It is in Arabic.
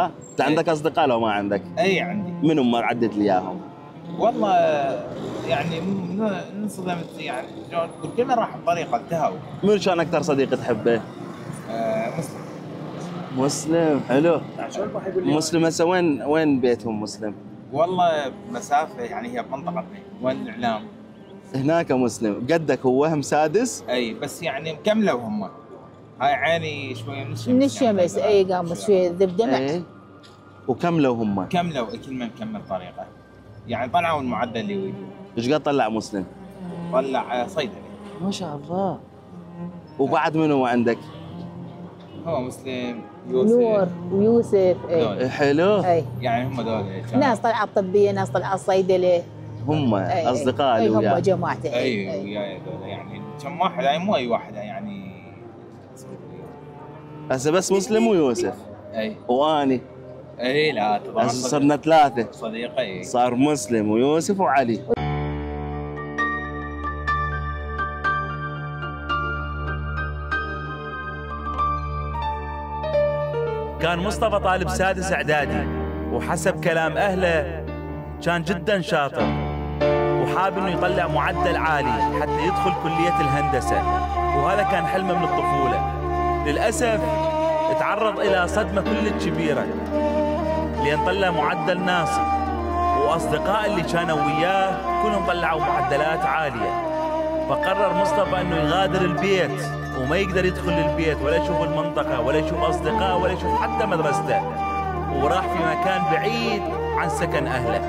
انت عندك اصدقاء لو ما عندك؟ اي عندي. من هم عدت لي اياهم؟ والله يعني انصدمت يعني كل ما راح بطريقه التهاو. من كان اكثر صديق تحبه؟ مسلم. مسلم حلو. مسلم هسه وين بيتهم مسلم؟ والله مسافه يعني هي بمنطقتنا وين الاعلام. هناك مسلم قدك هو هم سادس؟ اي بس يعني مكملوا هم. هاي عيني شويه من الشمس. من الشمس يعني اي قامت شويه ذبدمه. ايه وكملوا هم؟ كملوا كل من كمل طريقه. يعني طلعوا المعدل اللي يريدوا. ايش قد طلع مسلم؟ طلع صيدلي. ما شاء الله. وبعد منو عندك؟ هو مسلم يوسف نور ويوسف دول. حلو. اي يعني هم دول ناس طلعت طبيه ناس طلعت صيدله. هم اصدقاء اي اللي هم جماعته. اي وياي دول يعني كم واحد يعني مو اي واحد يعني. هسه بس مسلم ويوسف. اي واني. اي لا طبعا هسه صرنا ثلاثه. صديقي. صار مسلم ويوسف وعلي. كان مصطفى طالب سادس اعدادي، وحسب كلام اهله كان جدا شاطر وحاب انه يطلع معدل عالي حتى يدخل كلية الهندسة، وهذا كان حلمه من الطفولة. للأسف تعرض إلى صدمة كلش كبيرة لأن طلع معدل ناقص، وأصدقاء اللي كانوا وياه كلهم طلعوا معدلات عالية. فقرر مصطفى انه يغادر البيت وما يقدر يدخل البيت ولا يشوف المنطقة ولا يشوف أصدقاء ولا يشوف حتى مدرسته، وراح في مكان بعيد عن سكن أهله.